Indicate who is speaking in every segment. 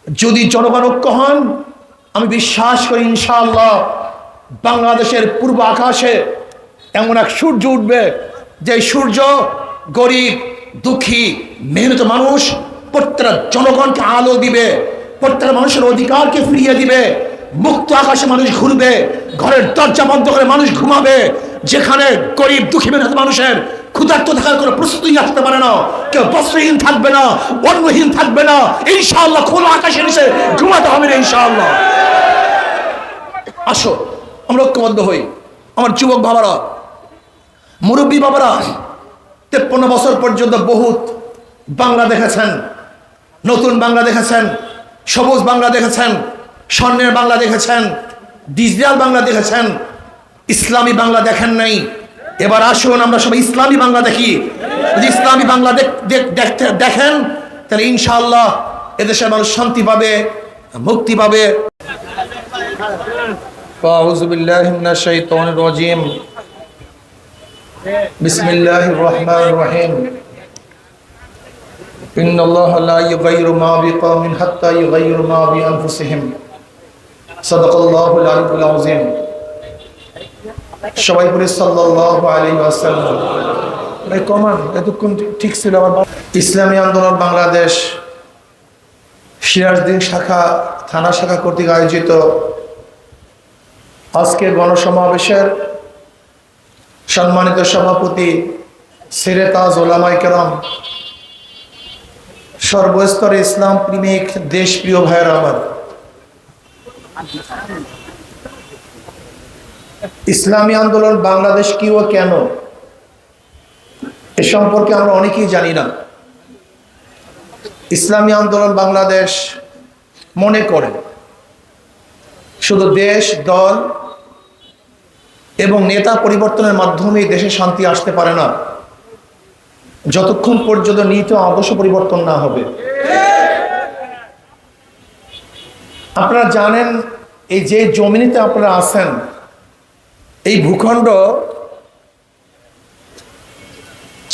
Speaker 1: যদি জনগণ ঐক্য হন, আমি বিশ্বাস করি ইনশাআল্লাহ বাংলাদেশের পূর্ব আকাশে এমন এক সূর্য উঠবে, যে সূর্য গরিব, দুঃখী, মেহনত মানুষ প্রত্যেকটা জনগণকে আলো দিবে, প্রত্যেকটা মানুষের অধিকারকে ফিরিয়ে দিবে। মুক্ত আকাশে মানুষ ঘুরবে, ঘরের দরজা বন্ধ করে মানুষ ঘুমাবে। যেখানে গরিব দুঃখী মেহনত মানুষের ক্ষুধার্ত থাকার কোনো প্রস্তুতি আসতে পারে না, কেউ বস্ত্রহীন থাকবে না, অন্নহীন থাকবে না। ইনশাআল্লাহ খোলা আকাশের নিচে ঘুমাতে হবে না ইনশাআল্লাহ। আসো আমরা ঐক্যবদ্ধ হই। আমার যুবক বাবারা, মুরব্বী বাবারা, 53 বছর পর্যন্ত বহুত বাংলা দেখেছেন, নতুন বাংলা দেখেছেন, সবুজ বাংলা দেখেছেন, স্বর্ণের বাংলা দেখেছেন, ডিজিটাল বাংলা দেখেছেন, ইসলামী বাংলা দেখেন নাই। এবার আসুন আমরা সবাই ইসলামী বাংলা দেখি। যদি ইসলামী বাংলা দেখেন তাহলে ইনশাআল্লাহ এদেশের মানুষ শান্তি পাবে, মুক্তি পাবে। আউযু বিল্লাহি মিনাশ শাইতানির রাজীম। বিসমিল্লাহির রহমানির রহিম। ইন্নাল্লাহা লা ইউগাইয়িরু মা বিকওমিন হাত্তা ইউগাইয়িরু মা বিআনফুসিহিম। সাদাকাল্লাহুল আলিয়্যুল আযীম। সবাই বলে সাল্লাল্লাহু আলাইহি ওয়াসাল্লাম। ভাই কমান এতক্ষণ ঠিক ছিল আমার। ইসলামী আন্দোলন বাংলাদেশ সিরাজদিন শাখা থানা শাখা কর্তৃক আয়োজিত আজকের গণসমাবেশের সম্মানিত সভাপতি সিরে তাজ ওলামায়ে কেরাম, সর্বস্তরে ইসলাম প্রেমিক দেশপ্রিয় ভাইয়েরা আমার, ইসলামী আন্দোলন বাংলাদেশ কি ও কেন এ সম্পর্কে আমরা অনেকেই জানি না। ইসলামী আন্দোলন বাংলাদেশ মনে করে শুধু দেশ, দল এবং নেতা পরিবর্তনের মাধ্যমে দেশে শান্তি আসতে পারে না, যতক্ষণ পর্যন্ত নীতি আদর্শ পরিবর্তন না হবে। আপনারা জানেন, এই যে জমিনেতে আপনারা আছেন, এই ভূখণ্ড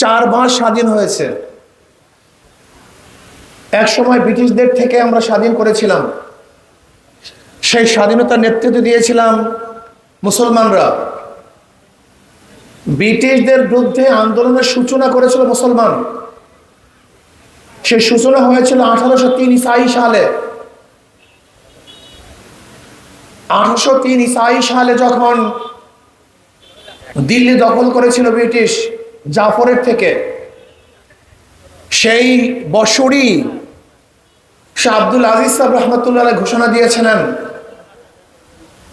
Speaker 1: 4 বার স্বাধীন হয়েছে। এক সময় ব্রিটিশদের থেকে আমরা স্বাধীন করেছিলাম। সেই স্বাধীনতার নেতৃত্ব দিয়েছিলাম মুসলমানরা। ব্রিটিশদের বিরুদ্ধে আন্দোলনের সূচনা করেছিল মুসলমান। সেই সূচনা হয়েছিল 1803 ঈসাই সালে। 1803 ঈসাই সালে যখন দিল্লি দখল করেছিল ব্রিটিশ জাফরের থেকে, সেই বছরই শাহ আব্দুল আজিজ সাহেব রহমতুল্লাহ আলাইহি ঘোষণা দিয়েছিলেন,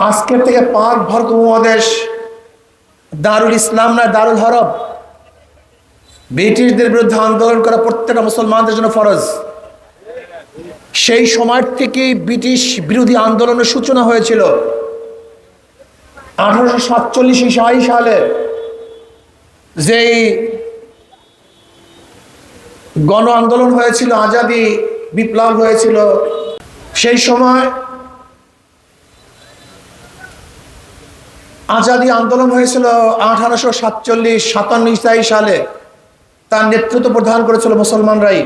Speaker 1: আজকের থেকে পাক ভারত উপমহাদেশ দারুল ইসলাম না দারুল হরব। ব্রিটিশদের বিরুদ্ধে আন্দোলন করা প্রত্যেকটা মুসলমানদের জন্য ফরজ। সেই সময় থেকে ব্রিটিশ বিরোধী আন্দোলনের সূচনা হয়েছিল। 1847 ঈসাই সালে যেই গণ আন্দোলন হয়েছিল, আজাদি বিপ্লব হয়েছিল, সেই সময় আজাদি আন্দোলন হয়েছিল 1847-57 ঈসাই সালে। তার নেতৃত্ব প্রদান করেছিল মুসলমানরাই।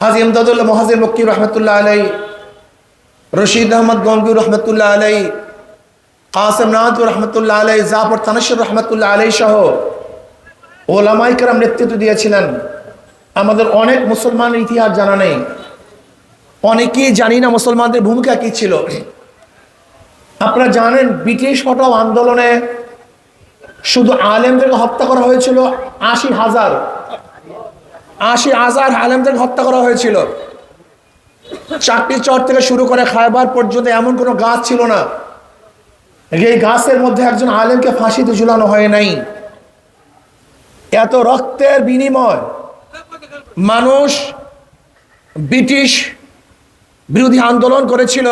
Speaker 1: হাজী ইমদাদুল্লাহ মুহাজির মক্কি রহমতুল্লাহ আলাই, রশিদ আহমদ গঙ্গুর রহমতুল্লাহ আলাই, কাসেম নাদপুর রহমতুল্লাহ আলাই, জাফর তানসির রহমতুল্লাহ আলাই সহ ওলামায়ে কেরাম নেতৃত্ব দিয়েছিলেন। আমাদের অনেক মুসলমানের ইতিহাস জানা নেই, অনেকেই জানি না মুসলমানদের ভূমিকা কি ছিল। আপনারা জানেন, ব্রিটিশ হটাও আন্দোলনে শুধু আলেমদেরকে হত্যা করা হয়েছিল 80,000 আলেমদেরকে হত্যা করা হয়েছিল। চাকরি চর থেকে শুরু করে খায়বার পর্যন্ত এমন কোনো গাছ ছিল না এই গাছের মধ্যে একজন আলেমকে ফাঁসিতে ঝুলানো হয় নাই। এত রক্তের বিনিময় মানুষ ব্রিটিশ বিরোধী আন্দোলন করেছিল,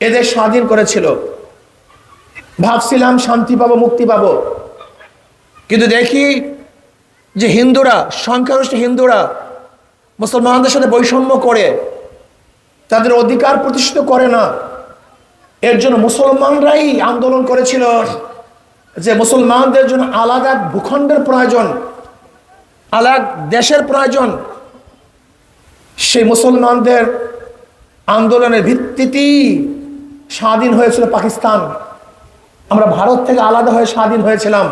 Speaker 1: এদের স্বাধীন করেছিল। ভাবছিলাম শান্তি পাবো, মুক্তি পাবো, কিন্তু দেখি যে হিন্দুরা, সংখ্যাগরিষ্ঠ হিন্দুরা মুসলমানদের সাথে বৈষম্য করে তাদের অধিকার প্রতিষ্ঠিত করে না। এর জন্য মুসলমানরাই আন্দোলন করেছিল যে মুসলমানদের জন্য আলাদা ভূখণ্ডের প্রয়োজন, আলাদা দেশের প্রয়োজন। সেই মুসলমানদের আন্দোলনের ভিত্তিতেই স্বাধীন হয়েছিল পাকিস্তান। আমরা ভারত থেকে আলাদা হয়ে স্বাধীন হয়েছিলাম।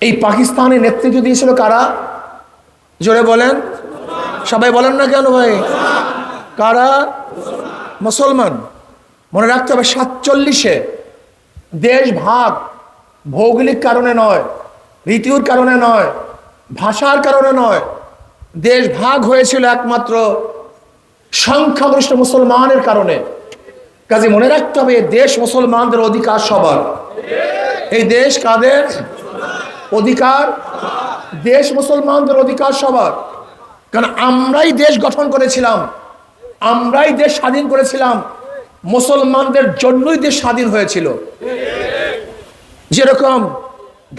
Speaker 1: এই পাকিস্তানের নেতৃত্ব দিয়েছিল কারা? জোরে বলেন, সবাই বলেন না কেন ভাই? কারা? মুসলমান। মনে রাখতে হবে 47-এ দেশ ভাগ ভৌগোলিক কারণে নয়, ঋতুর কারণে নয়, ভাষার কারণে নয়, দেশ ভাগ হয়েছিল একমাত্র সংখ্যাগরিষ্ঠ মুসলমানের কারণে। কাজে মনে রাখতে হবে দেশ মুসলমানদের অধিকার সবার। এই দেশ কাদের অধিকার? দেশ মুসলমানদের অধিকার সবার। কারণ আমরাই দেশ গঠন করেছিলাম, আমরাই দেশ স্বাধীন করেছিলাম, মুসলমানদের জন্যই দেশ স্বাধীন হয়েছিল। যেরকম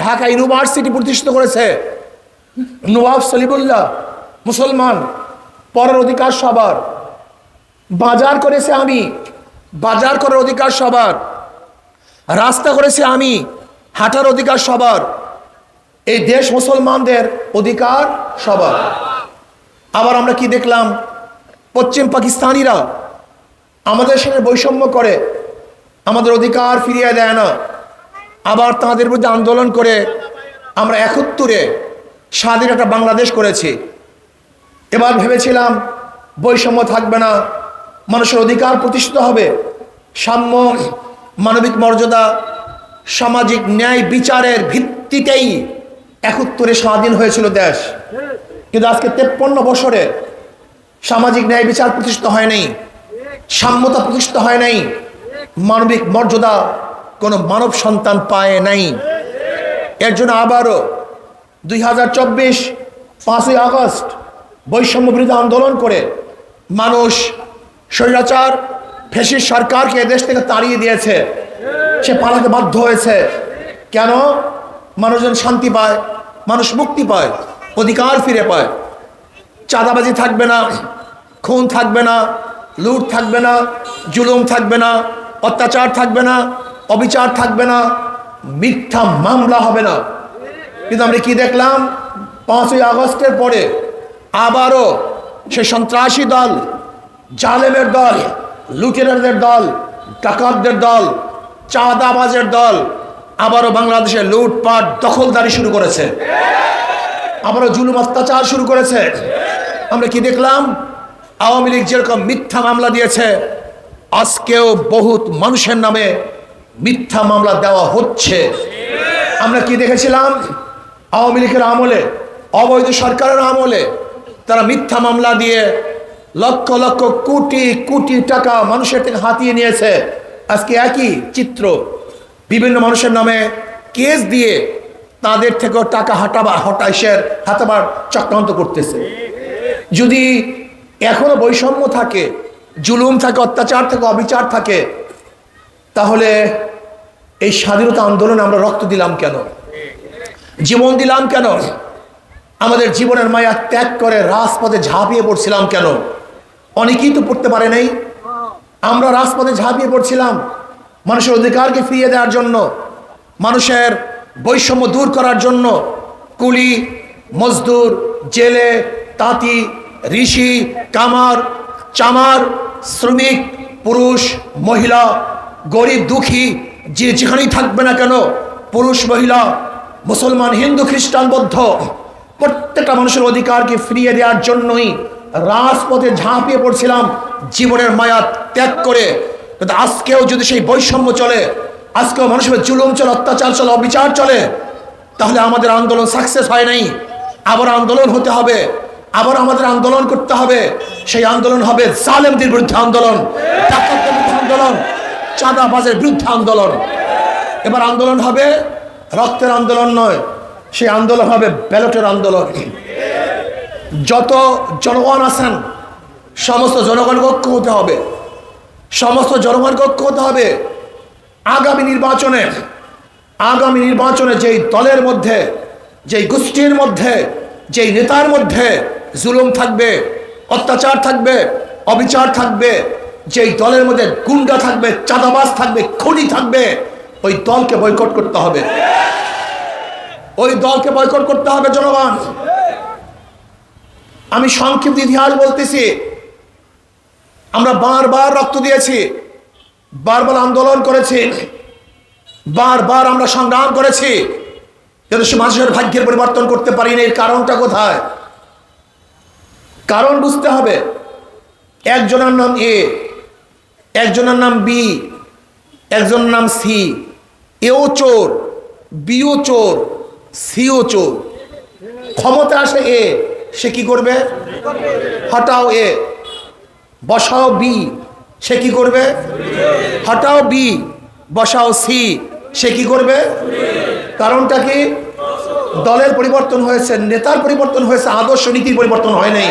Speaker 1: ঢাকা ইউনিভার্সিটি প্রতিষ্ঠিত করেছে নওয়াব সলিমুল্লাহ, মুসলমান, পরের অধিকার সবার। বাজার করেছে আমি, বাজার করার অধিকার সবার। রাস্তা করেছে আমি, হাঁটার অধিকার সবার। এই দেশ মুসলমানদের অধিকার সবার। আবার আমরা কি দেখলাম? পশ্চিম পাকিস্তানিরা আমাদের সাথে বৈষম্য করে, আমাদের অধিকার ফিরিয়ে দেয় না। আবার তাদের বিরুদ্ধে আন্দোলন করে আমরা 71-এ স্বাধীন একটা বাংলাদেশ করেছি। এবার ভেবেছিলাম বৈষম্য থাকবে না, মানুষের অধিকার প্রতিষ্ঠিত হবে, সাম্য, মানবিক মর্যাদা, সামাজিক ন্যায় বিচারের ভিত্তিতেই 71-এ স্বাধীন হয়েছিল দেশ। কিন্তু আজকে 53 বছরে সামাজিক ন্যায় বিচার প্রতিষ্ঠিত হয় নাই, সাম্যতা প্রতিষ্ঠিত হয় নাই, মানবিক মর্যাদা কোনো মানব সন্তান পায় নাই। এর জন্য আবারও 2024 5ই আগস্ট বৈষম্য বিরোধী আন্দোলন করে মানুষ স্বৈরাচার ফ্যাসিস্ট সরকারকে দেশ থেকে তাড়িয়ে দিয়েছে। সে পালাতে বাধ্য হয়েছে। কেন? মানুষজন শান্তি পায়, মানুষ মুক্তি পায়, অধিকার ফিরে পায়। চাঁদাবাজি থাকবে না, খুন থাকবে না, লুট থাকবে না, জুলুম থাকবে না, অত্যাচার থাকবে না, অবিচার থাকবে না, মিথ্যা মামলা হবে না। কিন্তু আমরা কি দেখলাম? 5ই আগস্টের পরে আবারও সে সন্ত্রাসী দল, জালেমের দল, লুটেরারদের দল, ডাকাতদের দল, চাঁদাবাজের দল আবারও বাংলাদেশে লুটপাট, দখলদারি শুরু করেছে, আবারও জুলুম অত্যাচার শুরু করেছে। আমরা কি দেখলাম? আওয়ামী লীগ যেরকম মিথ্যা মামলা দিয়েছে, আজকেও বহুত মানুষের নামে মিথ্যা মামলা দেওয়া হচ্ছে। আমরা কি দেখেছিলাম? আওয়ামী লীগের আমলে, অবৈধ সরকারের আমলে তারা মিথ্যা মামলা দিয়ে লক্ষ লক্ষ কোটি কোটি টাকা মানুষের থেকে হাতিয়ে নিয়েছে। আজকে একই চিত্র, বিভিন্ন মানুষের নামে কেস দিয়ে তাদের থেকেও টাকা হাতাবার চক্রান্ত করতেছে। যদি এখনো বৈষম্য থাকে, জুলুম থাকে, অত্যাচার থাকে, অবিচার থাকে, তাহলে এই স্বাধীনতা আন্দোলনে আমরা রক্ত দিলাম কেন? জীবন দিলাম কেন? আমাদের জীবনের মায়া ত্যাগ করে রাজপথে ঝাঁপিয়ে পড়ছিলাম কেন? অনেকেই তো পড়তে পারে নাই। আমরা রাজপথে ঝাঁপিয়ে পড়ছিলাম মানুষের অধিকারকে ফিরিয়ে দেওয়ার জন্য, মানুষের বৈষম্য দূর করার জন্য। কুলি, মজদুর, জেলে, তাঁতি, ঋষি, কামার, চামার, শ্রমিক, পুরুষ, মহিলা, গরিব, দুঃখী, যে যেখানেই থাকবে না কেন, পুরুষ, মহিলা, মুসলমান, হিন্দু, খ্রিস্টান, বৌদ্ধ, প্রত্যেকটা মানুষের অধিকারকে ফিরিয়ে দেওয়ার জন্যই রাজপথে ঝাঁপিয়ে পড়ছিলাম জীবনের মায়া ত্যাগ করে। কিন্তু আজকেও যদি সেই বৈষম্য চলে, আজকেও মানুষের জুলুম চলে, অত্যাচার চলে, অবিচার চলে, তাহলে আমাদের আন্দোলন সাকসেস হয় নাই। আবার আন্দোলন হতে হবে, আবার আমাদের আন্দোলন করতে হবে। সেই আন্দোলন হবে জালেমদের বিরুদ্ধে আন্দোলন, ডাকাতদের বিরুদ্ধে আন্দোলন, চাঁদাবাজের বিরুদ্ধে আন্দোলন। এবার আন্দোলন হবে রক্তের আন্দোলন নয়, সেই আন্দোলন হবে ব্যালটের আন্দোলন। যত জনগণ আছেন সমস্ত জনগণকে ঐক্য হতে হবে, সমস্ত জনগণকে ঐক্য হতে হবে। আগামী নির্বাচনে যেই দলের মধ্যে, যেই গোষ্ঠীর মধ্যে, যেই নেতার মধ্যে জুলুম থাকবে, অত্যাচার থাকবে, অবিচার থাকবে, যেই দলের মধ্যে গুন্ডা থাকবে, চাঁদাবাজ থাকবে, খুনি থাকবে, ওই দলকে বয়কট করতে হবে, ওই দলকে বয়কট করতে হবে জনগণ। আমি সংক্ষিপ্ত ইতিহাস বলতেছি। আমরা বারবার রক্ত দিয়েছি, বারবার আন্দোলন করেছি, বারবার আমরা সংগ্রাম করেছি, কিন্তু সে মানুষের ভাগ্যের পরিবর্তন করতে পারিনি। এর কারণটা কোথায়? কারণ বুঝতে হবে। একজনের নাম এ, একজনের নাম বি, একজনের নাম সি। এও চোর, বিও চোর, সিও চোর। ক্ষমতা আসে এ, সে কি করবে? হটাও এ, বসাও বি, সে কি করবে? হটাও বি, বসাও সি, সে কি করবে? কারণটা কি? দলের পরিবর্তন হয়েছে, নেতার পরিবর্তন হয়েছে, আদর্শ নীতির পরিবর্তন হয় নাই।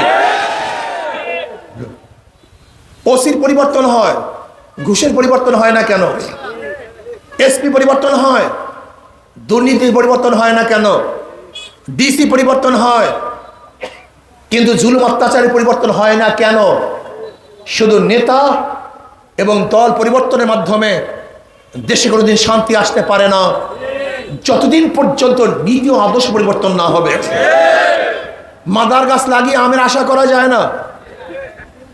Speaker 1: ওসির পরিবর্তন হয়, ঘুষের পরিবর্তন হয় না কেন? এসপি পরিবর্তন হয়, দুর্নীতির পরিবর্তন হয় না কেন? ডিসি পরিবর্তন হয়, কিন্তু জুলুম অত্যাচারের পরিবর্তন হয় না কেন? শুধু নেতা এবং দল পরিবর্তনের মাধ্যমে দেশে কোনোদিন শান্তি আসতে পারে না, যতদিন পর্যন্ত নীতি ও আদর্শ পরিবর্তন না হবে। মাদার গাছ লাগিয়ে আমের আশা করা যায় না।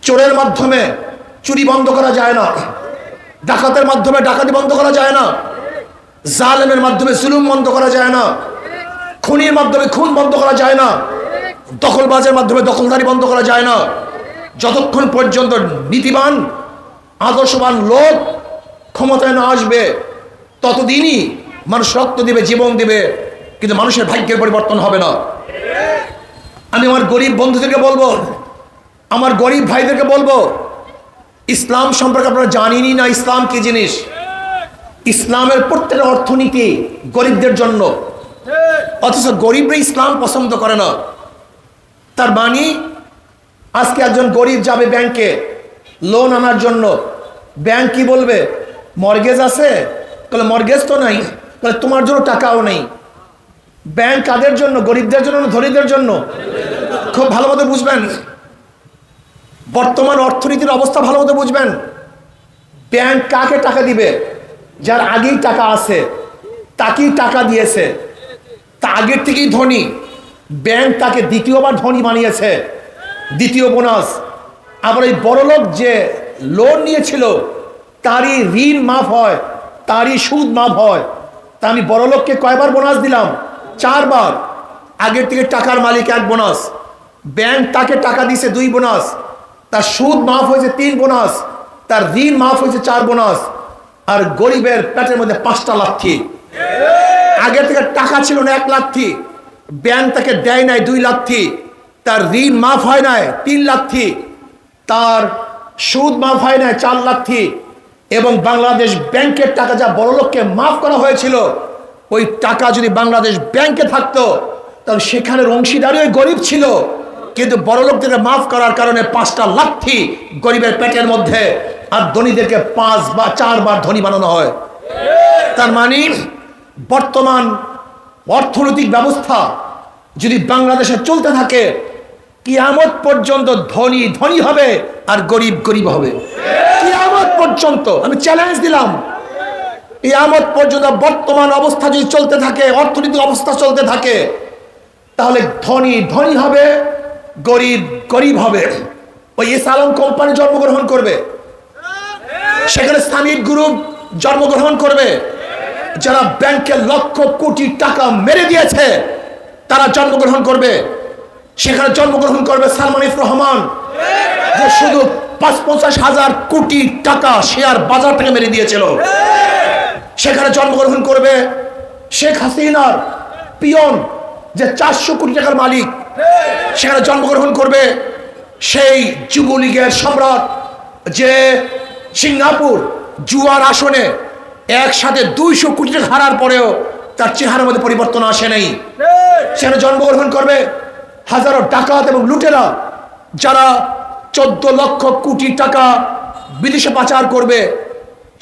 Speaker 1: চোরের মাধ্যমে চুরি বন্ধ করা যায় না, ডাকাতের মাধ্যমে ডাকাতি বন্ধ করা যায় না, জালেমের মাধ্যমে জুলুম বন্ধ করা যায় না, খুনির মাধ্যমে খুন বন্ধ করা যায় না, দখলবাজের মাধ্যমে দখলদারি বন্ধ করা যায় না। যতক্ষণ পর্যন্ত নীতিবান আদর্শবান লোক ক্ষমতায় না আসবে, ততদিনই মানুষ রক্ত দিবে, জীবন দিবে, কিন্তু মানুষের ভাগ্যের পরিবর্তন হবে না। আমি আমার গরিব বন্ধুদেরকে বলবো, আমার গরিব ভাইদেরকে বলবো, ইসলাম সম্পর্কে আপনারা জানেনই না ইসলাম কি জিনিস। ইসলামের প্রত্যেকটা অর্থনীতি গরিবদের জন্য, অথচ গরিবরা ইসলাম পছন্দ করে না। তার মানে আজকে একজন গরিব যাবে ব্যাংকে লোন আনার জন্য, ব্যাংক কি বলবে? মর্গেজ আছে? তাহলে মর্গেজ তো নাই, তাহলে তোমার জন্য টাকাও নেই। ব্যাংক কাদের জন্য? গরিবদের জন্য না ধনীদের জন্য? খুব ভালো মতো বুঝবেন, বর্তমান অর্থনীতির অবস্থা ভালো মতো বুঝবেন। ব্যাংক কাকে টাকা দিবে? যার আগেই টাকা আছে, তাকেই টাকা দিয়েছে, তা আগের থেকেই ধনী। ব্যাংক তাকে দ্বিতীয়বার ধনী বানিয়েছে, দ্বিতীয় বোনাস। আবার এই বড়লোক যে লোন নিয়েছিল তারই ঋণ মাফ হয়, তারই সুদ মাফ হয়। তা আমি বড়লোককে কয়বার বোনাস দিলাম? 4 বার। আগের থেকে টাকার মালিক 1 বোনাস, ব্যাংক তাকে টাকা দিয়েছে 2 বোনাস, তার সুদ মাফ হয়েছে 3 বোনাস, তার ঋণ মাফ হয়েছে 4 বোনাস। আর গরিবের পেটের মধ্যে 5টা লাথি। আগের থেকে টাকা ছিল না 1 লাথি, ব্যাংক তাকে দেয় নাই 2 লাথি, তার ঋণ মাফ হয় নাই 3 লাথি, তার সুদ মাফ হয় নাই 4 লাথি। এবং বাংলাদেশ ব্যাংকের টাকা যা বড়লোককে মাফ করা হয়েছিল, ওই টাকা যদি বাংলাদেশ ব্যাংকে থাকতো তাহলে সেখানের অংশীদারই ওই গরিব ছিল, কিন্তু বড়লোকদেরকে মাফ করার কারণে 5টা লাথি গরিবের পেটের মধ্যে, আর ধনীদেরকে 5 বা 4 বার ধনী বানানো হয়। তার মানে বর্তমান অর্থনৈতিক ব্যবস্থা যদি বাংলাদেশে চলতে থাকে, কিয়ামত পর্যন্ত ধনী ধনী হবে আর গরিব গরিব হবে। কিয়ামত পর্যন্ত আমি চ্যালেঞ্জ দিলাম, কিয়ামত পর্যন্ত বর্তমান অবস্থা যদি চলতে থাকে, অর্থনৈতিক অবস্থা চলতে থাকে, তাহলে ধনী ধনী হবে, গরিব গরিব হবে। ওই এস আলম কোম্পানি জন্মগ্রহণ করবে, সেখানে সামিট গ্রুপ জন্মগ্রহণ করবে, যারা ব্যাংকে লক্ষ কোটি টাকা মেরে দিয়েছে তারা জন্মগ্রহণ করবে। সেখানে জন্মগ্রহণ করবে সালমান এফ রহমান, যে শুধু ৫০,০০০ কোটি টাকা শেয়ার বাজার থেকে মেরে দিয়েছিল। সেখানে জন্মগ্রহণ করবে শেখ হাসিনার পিয়ন, যে 400 কোটি টাকার মালিক। সেখানে জন্মগ্রহণ করবে সেই যুবলীগের সম্রাট, যে সিঙ্গাপুর জুয়ার আসনে একসাথে 200 কোটি টাকা হারার পরেও তার চেহারার মধ্যে পরিবর্তন আসে নাই। সেখানে জন্মগ্রহণ করবে হাজারো ডাকাত এবং লুটেরা, যারা 14 লক্ষ কোটি টাকা বিদেশে পাচার করবে।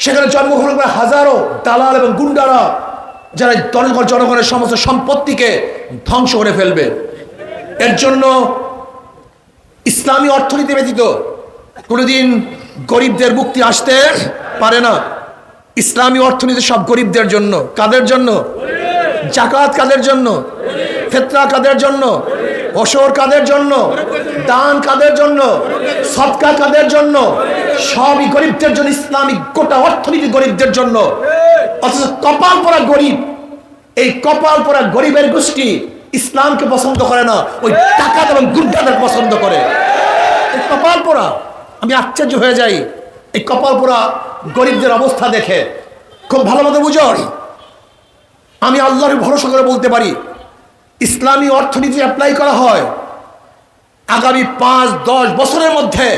Speaker 1: সেখানে জন্মগ্রহণ করে হাজারো দালাল এবং গুন্ডারা, যারা জনগণের সমস্ত সম্পত্তিকে ধ্বংস করে ফেলবে। এর জন্য ইসলামী অর্থনীতি ব্যতীত কোনোদিন গরিবদের মুক্তি আসতে পারে না। ইসলামী অর্থনীতি সব গরিবদের জন্য। কাদের জন্য? জাকাত কাদের জন্য? ফিতরা কাদের জন্য? ওসর কাদের জন্য, দান কাদের জন্য, সদকা কাদের জন্য? সবই গরিবদের জন্য। ইসলামিক গোটা অর্থনীতি গরিবদের জন্য। অথচ কপাল পরা গরিব, এই কপাল পরা গরিবের গোষ্ঠী ইসলামকে পছন্দ করে না, ওই টাকা এবং গুন্ডাদের পছন্দ করে। এই কপাল পরা, আমি আশ্চর্য হয়ে যাই এই কপাল পরা গরিবদের অবস্থা দেখে। খুব ভালো মতো বুঝো, আমি আল্লাহর ভরসা করে বলতে পারি, ইসলামী অর্থনীতি অ্যাপ্লাই করা হয়, আগামী 5-10 বছরের মধ্যে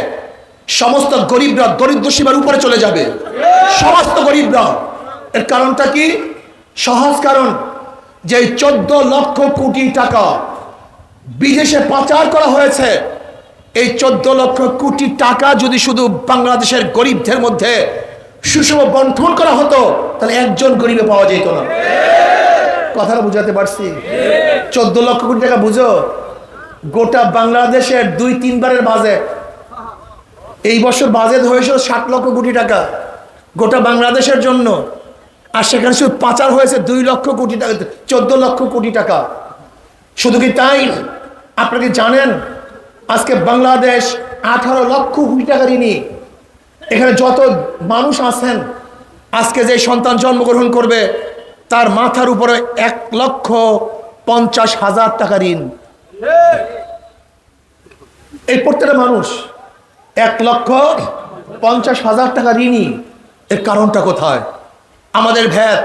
Speaker 1: সমস্ত গরিবরা দরিদ্র সীমার উপরে চলে যাবে। সমস্ত গরিবরা। এর কারণটা কি? সহজ কারণ, যে 14 লক্ষ কোটি টাকা বিদেশে পাচার করা হয়েছে, এই 14 লক্ষ কোটি টাকা যদি শুধু বাংলাদেশের গরিবদের মধ্যে সুষম বন্টন করা হতো, তাহলে একজন গরিবে পাওয়া যেত না। কথাটা বুঝাতে পারছি? 14 লক্ষ কোটি টাকা বুঝো, গোটা বাংলাদেশের 2-3 বারের বাজেট। এই বছর বাজেট হয়েছিল 60 লক্ষ কোটি টাকা গোটা বাংলাদেশের জন্য, আর সেখানে শুধু পাচার হয়েছে 2 লক্ষ কোটি টাকা, 14 লক্ষ কোটি টাকা। শুধু কি তাই? আপনারা কি জানেন আজকে বাংলাদেশ 18 লক্ষ কোটি টাকা ঋণী? এখানে যত মানুষ আছেন, আজকে যে সন্তান জন্মগ্রহণ করবে তার মাথার উপরে 1,50,000 টাকা ঋণ। এই প্রত্যেকটা মানুষ 1,50,000 টাকা ঋণী। এর কারণটা কোথায়? আমাদের ভ্যাট,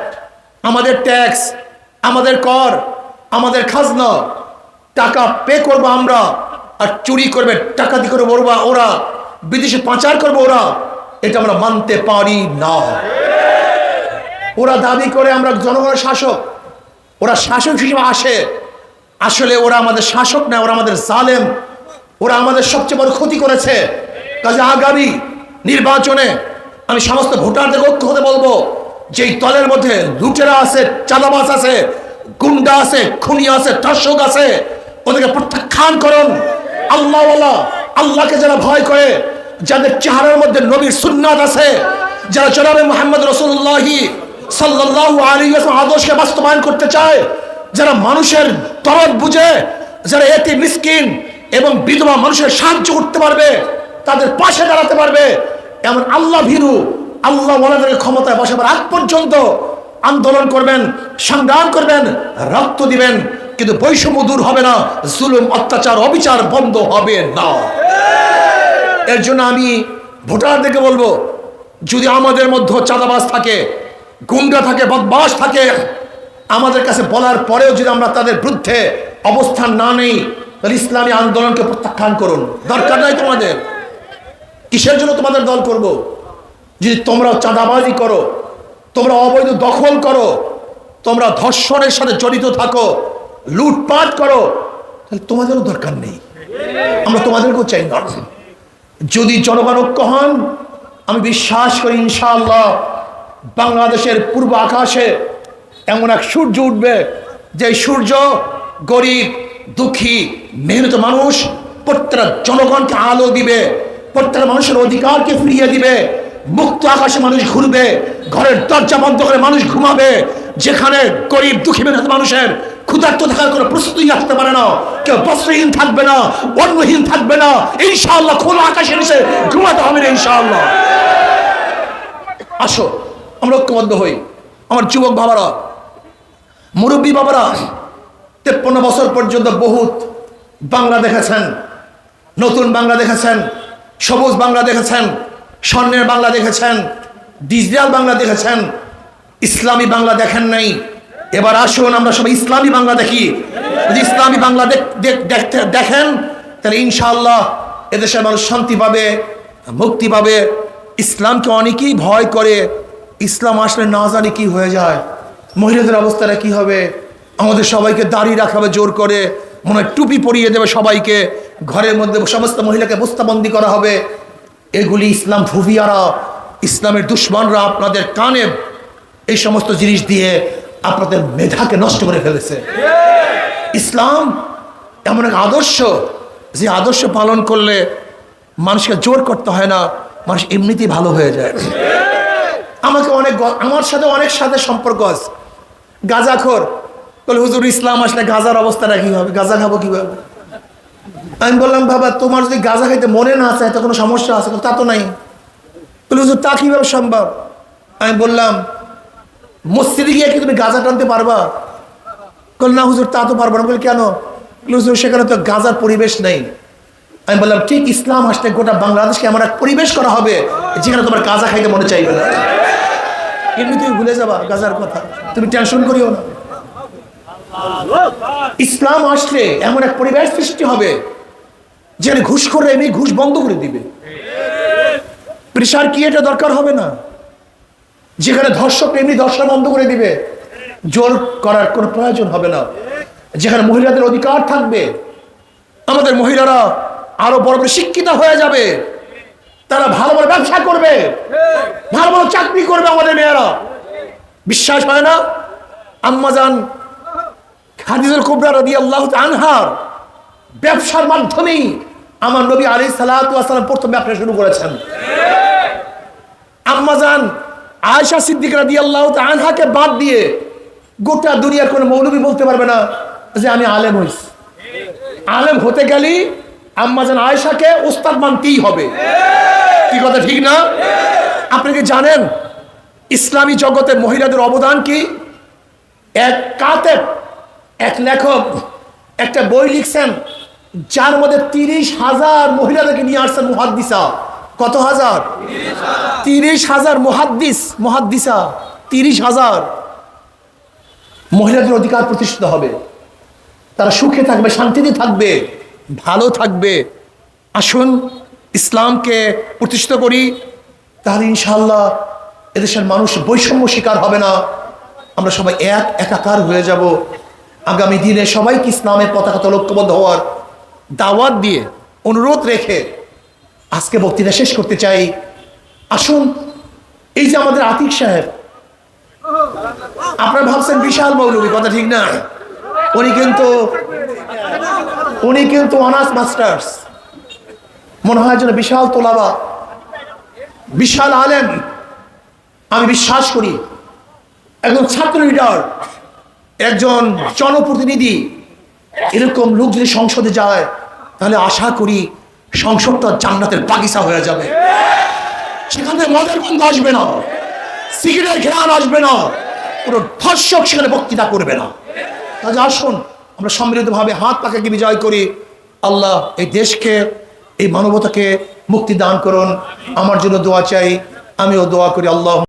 Speaker 1: আমাদের ট্যাক্স, আমাদের কর, আমাদের খাজনা। টাকা পে করবো আমরা, আর চুরি করবে, টাকাতি করে বলবো ওরা, বিদেশে পাচার করবো ওরা। এটা আমরা মানতে পারি না। ওরা দাবি করে আমরা জনগণের শাসক, ওরা শাসক হিসেবে আসে, আসলে ওরা আমাদের শাসক না, ওরা আমাদের জালেম। ওরা আমাদের সবচেয়ে বড় ক্ষতি করেছে। কাজে আগামী নির্বাচনে আমি সমস্ত ভোটারদের ঐক্য হতে বলবো, যেই দলের মধ্যে লুটেরা আছে, চাঁদাবাজ আছে, গুন্ডা আছে, খুনি আছে, ধর্ষক আছে, ওদেরকে প্রত্যাখ্যান করুন। আল্লাহওয়ালা, আল্লাহকে যারা ভয় করে, যাদের চেহারার মধ্যে নবীর সুন্নাত আছে, যারা জনাবে মুহাম্মদ রাসূলুল্লাহি সাল্লাল্লাহু আলাইহি ওয়াসাল্লাম আদর্শকে বাস্তবায়ন করতে চায়, যারা মানুষের দরদ বুঝে, যারা এতিম মিসকিন এবং বিধবা মানুষের সাহায্য করতে পারবে, তাদের পাশে দাঁড়াতে পারবে, এমন আল্লাহ ভীরু, আল্লাহ ওয়ালাদেরকে ক্ষমতায় বসাবার আগ পর্যন্ত আন্দোলন করবেন, সংগ্রাম করবেন, রক্ত দিবেন, কিন্তু বৈষম্য দূর হবে না, জুলুম, অত্যাচার, অবিচার বন্ধ হবে না। এর জন্য আমি ভোটারদেরকে বলবো, যদি আমাদের মধ্যে চাঁদাবাজ থাকে, গুন্ডা থাকে, বদমাশ থাকে, আমাদের কাছে বলার পরেও যদি আমরা তাদের বিরুদ্ধে অবস্থান না নেই, তাহলে ইসলামী আন্দোলনকে প্রত্যাখ্যান করুন। দরকার নাই তোমাদের। কিসের জন্য তোমাদের দল করব? যদি তোমরা চাঁদাবাজি করো, তোমরা অবৈধ দখল করো, তোমরা ধর্ষণের সাথে জড়িত থাকো, লুটপাট করো, তাহলে তোমাদেরও দরকার নেই। আমরা তোমাদেরকেও চাই না। যদি জনগণ ঐক্য হন, আমি বিশ্বাস করি ইনশাআল্লাহ বাংলাদেশের পূর্ব আকাশে এমন এক সূর্য উঠবে, যে সূর্য গরিব, দুঃখী, মেহনত মানুষ, প্রত্যেকটা জনগণকে আলো দিবে, প্রত্যেকটা মানুষের অধিকারকে ফিরিয়ে দিবে। মুক্ত আকাশে মানুষ ঘুরবে, ঘরের দরজা বন্ধ করে মানুষ ঘুমাবে। যেখানে গরিব, দুঃখী, মেহনত মানুষের ক্ষুধার্ত থাকার কোনো প্রস্তুতি আসতে পারে না, কেউ বস্ত্রহীন থাকবে না, অন্নহীন থাকবে না। ইনশাআল্লাহ খোলা আকাশের নিচে ঘুমাতে হবে না ইনশাআল্লাহ। আসো আমরা ঐক্যবদ্ধ হই। আমার যুবক বাবারা, মুরব্বী বাবারা, 53 বছর পর্যন্ত বহুত বাংলা দেখেছেন, নতুন বাংলা দেখেছেন, সবুজ বাংলা দেখেছেন, স্বর্ণের বাংলা দেখেছেন, ডিজিটাল বাংলা দেখেছেন, ইসলামী বাংলা দেখেন নাই। এবার আসুন আমরা সবাই ইসলামী বাংলা দেখি। যদি ইসলামী বাংলা দেখেন, তাহলে ইনশাআল্লাহ এদেশের মানুষ শান্তি পাবে, মুক্তি পাবে। ইসলামকে অনেকেই ভয় করে, ইসলাম আসলে না জানি কি হয়ে যায়, মহিলাদের অবস্থাটা কি হবে, আমাদের সবাইকে দাঁড়িয়ে রাখাবে জোর করে, মনে হয় টুপি পরিয়ে দেবে সবাইকে, ঘরের মধ্যে সমস্ত মহিলাকে বস্তাবন্দি করা হবে। এগুলি ইসলাম ভুভিয়ারা, ইসলামের দুশ্মনরা আপনাদের কানে এই সমস্ত জিনিস দিয়ে আপনাদের মেধাকে নষ্ট করে ফেলেছে। ইসলাম এমন এক আদর্শ, যে আদর্শ পালন করলে মানুষকে জোর করতে হয় না, মানুষ এমনিতেই ভালো হয়ে যায়। আমার সাথে অনেক সাথে সম্পর্ক আছে। গাঁজাখোর বলে, হুজুর ইসলাম আসলে গাঁজার অবস্থাটা কি হবে, গাঁজা খাবো কিভাবে? আমি বললাম বাবা তোমার যদি গাঁজা খাইতে মনে না চায় তো কোনো সমস্যা আছে? তা তো নাই। বলে হুজুর তা কিভাবে সম্ভব? আমি বললাম মসজিদে গিয়ে কি তুমি গাঁজা টানতে পারবা? বল না হুজুর তা তো পারবো না। বলি কেন? হুজুর সেখানে তো গাঁজার পরিবেশ নেই। আমি বললাম ঠিক ইসলাম আসলে গোটা বাংলাদেশকে এমন এক পরিবেশ করা হবে যেখানে তোমার গাঁজা খাইতে মনে চাইবে না। এমনি তুমি ভুলে যাবা গাঁজার কথা, তুমি টেনশন করিও না। ইসলাম আসলে এমন এক পরিবেশ সৃষ্টি হবে যেখানে ঘুষ করে এমনি ঘুষ বন্ধ করে দিবে, প্রেশার কি এটা দরকার হবে না, যেখানে ধর্ষক এমনি ধর্ষণ বন্ধ করে দিবে, জোর করার কোনো প্রয়োজন হবে না, যেখানে মহিলাদের অধিকার থাকবে, আমাদের মহিলারা আরো বড় বড় শিক্ষিত হয়ে যাবে, তারা ভালো ভালো ব্যবসা করবে, ভালো ভালো চাকরি করবে। আমাদের মেয়েরা, বিশ্বাস হয় না? আম্মাজান খাদিজাতুল কুবরা রাদিয়াল্লাহু আনহার ব্যবসার মাধ্যমেই আমার নবী আলাইহিস সালাতু ওয়াস সালাম প্রথম ব্যবসা শুরু করেছেন। আম্মাজান আয়েশা সিদ্দিকা রাদিয়াল্লাহু আনহাকে বাদ দিয়ে গোটা দুনিয়ার কোনো মৌলবী বলতে পারবে না যে আমি আলেম হইছি। আলেম হতে গেলে আম্মাজান আয়েশাকে উস্তাদ মানতেই হবে। কি কথা ঠিক না? আপনি কি জানেন ইসলামী জগতে মহিলাদের অবদান কি? এক কাতেব, এক লেখক একটা বই লিখছেন যার মধ্যে 30,000 মহিলাদেরকে নিয়ে আসছেন মুহাদ্দিসা। কত হাজার? 30,000 মুহাদ্দিসা। 30,000 মহিলাদের অধিকার প্রতিষ্ঠিত হবে, তারা সুখে থাকবে, শান্তিতে থাকবে, ভালো থাকবে। আসুন ইসলামকে প্রতিষ্ঠিত করি, তাহলে ইনশাআল্লাহ এদেশের মানুষ বৈষম্য শিকার হবে না, আমরা সবাই একাকার হয়ে যাব। আগামী দিনে সবাইকে ইসলামের পতাকাতে ঐক্যবদ্ধ হওয়ার দাওয়াত দিয়ে অনুরোধ রেখে আজকে বক্তৃতা শেষ করতে চাই। আসুন, এই যে আমাদের আতিক সাহেব, আপনারা ভাবছেন বিশাল মৌলবী, কথা ঠিক না? উনি কিন্তু অনার্স মাস্টার্স, মনে হয় যেন বিশাল তোলাবা, বিশাল আলেম। আমি বিশ্বাস করি একজন ছাত্র লিডার, একজন জনপ্রতিনিধি, এরকম লোক যদি সংসদে যায় তাহলে আশা করি সংসদটা জান্নাতের বাগিচা হয়ে যাবে। সেখানে মদের গন্ধ আসবে না, সিগারেটের ঘ্রাণ আসবে না, কোনো ধর্ষক সেখানে বক্তৃতা করবে না। কাজে আসুন আমরা সম্মিলিতভাবে হাত পাকাকে বিজয় করি। আল্লাহ এই দেশকে, এই মানবতাকে মুক্তি দান করুন। আমার জন্য দোয়া চাই, আমিও দোয়া করি। আল্লাহ